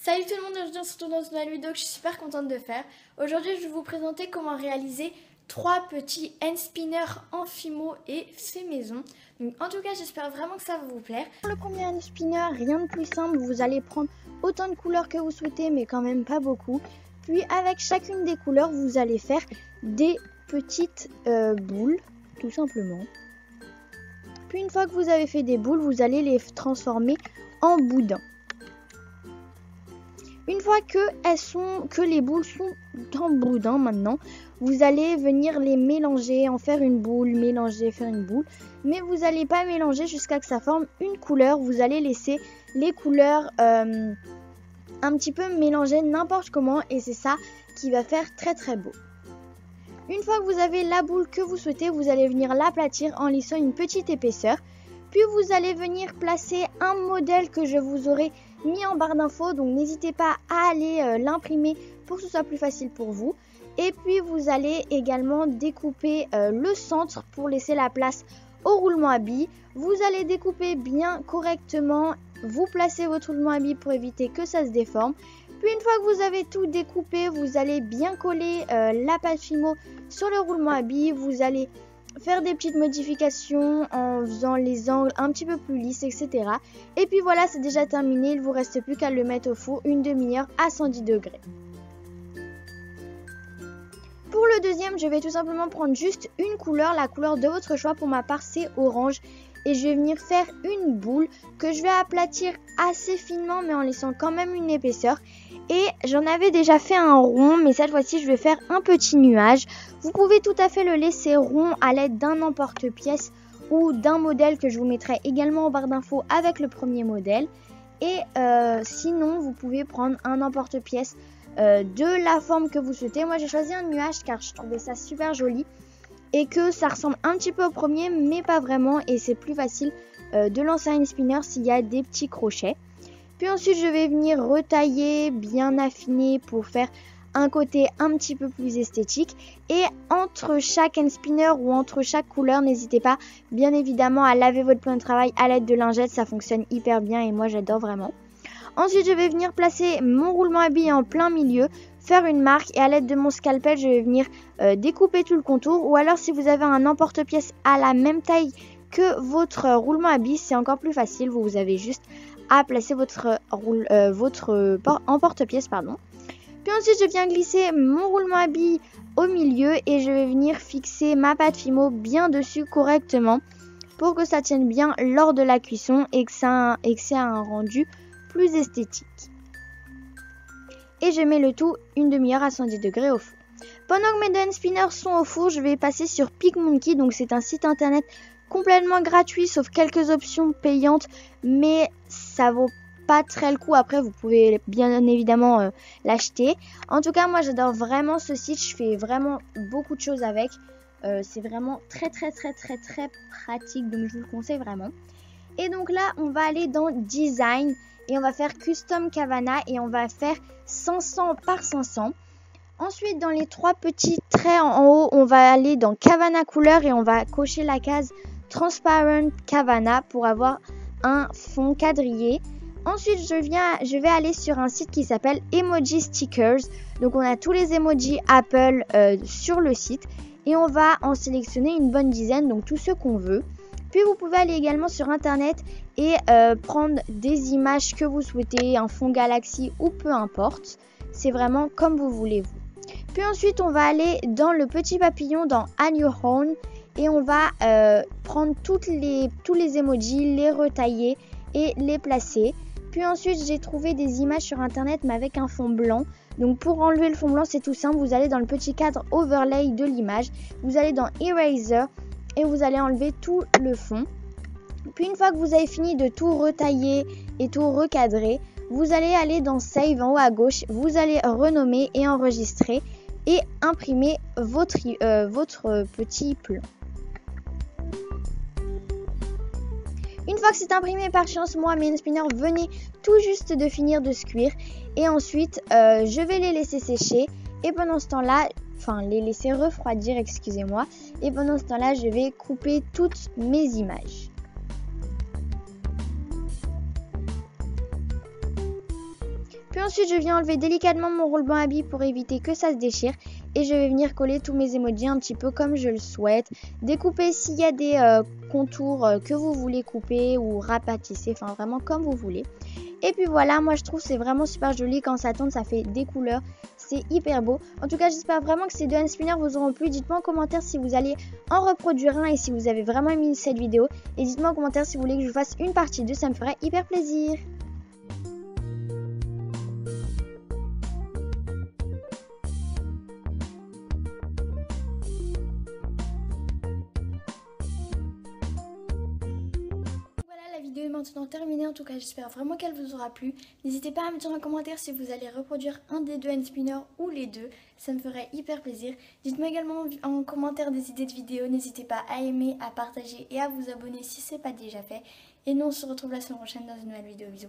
Salut tout le monde, aujourd'hui on se retrouve dans une nouvelle vidéo que je suis super contente de faire. Aujourd'hui je vais vous présenter comment réaliser 3 petits hand spinners en Fimo et fait maison. Donc en tout cas j'espère vraiment que ça va vous plaire. Pour le premier hand spinner, rien de plus simple, vous allez prendre autant de couleurs que vous souhaitez mais quand même pas beaucoup. Puis avec chacune des couleurs vous allez faire des petites boules tout simplement. Puis une fois que vous avez fait des boules, vous allez les transformer en boudins. Une fois que les boules sont en boudin maintenant, vous allez venir les mélanger, en faire une boule, mélanger, faire une boule. Mais vous n'allez pas mélanger jusqu'à ce que ça forme une couleur. Vous allez laisser les couleurs un petit peu mélanger n'importe comment et c'est ça qui va faire très très beau. Une fois que vous avez la boule que vous souhaitez, vous allez venir l'aplatir en lissant une petite épaisseur. Puis vous allez venir placer un modèle que je vous aurai mis en barre d'infos. Donc n'hésitez pas à aller l'imprimer pour que ce soit plus facile pour vous. Et puis vous allez également découper le centre pour laisser la place au roulement à billes. Vous allez découper bien correctement. Vous placez votre roulement à billes pour éviter que ça se déforme. Puis une fois que vous avez tout découpé, vous allez bien coller la pâte Fimo sur le roulement à billes. Vous allez faire des petites modifications en faisant les angles un petit peu plus lisses, etc. Et puis voilà, c'est déjà terminé. Il ne vous reste plus qu'à le mettre au four une demi-heure à 110 degrés. Pour le deuxième, je vais tout simplement prendre juste une couleur, la couleur de votre choix. Pour ma part, c'est orange. Et je vais venir faire une boule que je vais aplatir assez finement, mais en laissant quand même une épaisseur. Et j'en avais déjà fait un rond, mais cette fois-ci, je vais faire un petit nuage. Vous pouvez tout à fait le laisser rond à l'aide d'un emporte-pièce ou d'un modèle que je vous mettrai également en barre d'infos avec le premier modèle. Et sinon, vous pouvez prendre un emporte-pièce de la forme que vous souhaitez. Moi, j'ai choisi un nuage car je trouvais ça super joli et que ça ressemble un petit peu au premier, mais pas vraiment. Et c'est plus facile de lancer un spinner s'il y a des petits crochets. Puis ensuite, je vais venir retailler, bien affiner pour faire un côté un petit peu plus esthétique. Et entre chaque hand spinner ou entre chaque couleur, n'hésitez pas bien évidemment à laver votre plan de travail à l'aide de lingettes. Ça fonctionne hyper bien et moi j'adore vraiment. Ensuite, je vais venir placer mon roulement à billes en plein milieu, faire une marque et à l'aide de mon scalpel, je vais venir découper tout le contour. Ou alors si vous avez un emporte-pièce à la même taille que votre roulement à billes, c'est encore plus facile. Vous avez juste à placer votre emporte-pièce. Puis ensuite, je viens glisser mon roulement à billes au milieu et je vais venir fixer ma pâte Fimo bien dessus correctement pour que ça tienne bien lors de la cuisson et que ça ait un rendu plus esthétique. Et je mets le tout une demi-heure à 110 degrés au four. Pendant que mes deux hand spinners sont au four, je vais passer sur PicMonkey. Donc c'est un site internet complètement gratuit sauf quelques options payantes, mais ça vaut pas très le coup. Après vous pouvez bien évidemment l'acheter. En tout cas moi j'adore vraiment ce site, je fais vraiment beaucoup de choses avec. C'est vraiment très pratique, donc je vous le conseille vraiment. Et donc là on va aller dans Design et on va faire Custom Cabana et on va faire 500 par 500. Ensuite dans les 3 petits traits en haut, on va aller dans Cabana couleur et on va cocher la case Transparent Cabana pour avoir un fond quadrillé. Ensuite je vais aller sur un site qui s'appelle Emoji Stickers. Donc on a tous les emojis Apple sur le site et on va en sélectionner une bonne dizaine, donc tous ceux qu'on veut. Puis vous pouvez aller également sur internet et prendre des images que vous souhaitez, un fond galaxie ou peu importe. C'est vraiment comme vous voulez vous. Puis ensuite on va aller dans le petit papillon dans Add Your Own et on va prendre tous les emojis, les retailler et les placer. Puis ensuite j'ai trouvé des images sur internet mais avec un fond blanc. Donc pour enlever le fond blanc c'est tout simple, vous allez dans le petit cadre overlay de l'image, vous allez dans Eraser et vous allez enlever tout le fond. Puis une fois que vous avez fini de tout retailler et tout recadrer, vous allez aller dans Save en haut à gauche, vous allez renommer et enregistrer et imprimer votre petit plan. Une fois que c'est imprimé, par chance, moi, mes hand spinners venaient tout juste de finir de se cuire. Et ensuite, je vais les laisser sécher. Et pendant ce temps-là, les laisser refroidir, excusez-moi. Et pendant ce temps-là, je vais couper toutes mes images. Puis ensuite je viens enlever délicatement mon rouleau à billes pour éviter que ça se déchire. Et je vais venir coller tous mes emojis un petit peu comme je le souhaite. Découper s'il y a des contours que vous voulez couper ou rapetisser, enfin vraiment comme vous voulez. Et puis voilà, moi je trouve c'est vraiment super joli quand ça tourne, ça fait des couleurs, c'est hyper beau. En tout cas, j'espère vraiment que ces deux hand spinners vous auront plu. Dites-moi en commentaire si vous allez en reproduire un et si vous avez vraiment aimé cette vidéo. Et dites-moi en commentaire si vous voulez que je vous fasse une partie 2, ça me ferait hyper plaisir. La vidéo est maintenant terminée, en tout cas j'espère vraiment qu'elle vous aura plu. N'hésitez pas à me dire en commentaire si vous allez reproduire un des deux hand spinners ou les deux, ça me ferait hyper plaisir. Dites-moi également en commentaire des idées de vidéos, n'hésitez pas à aimer, à partager et à vous abonner si ce n'est pas déjà fait. Et nous on se retrouve la semaine prochaine dans une nouvelle vidéo, bisous.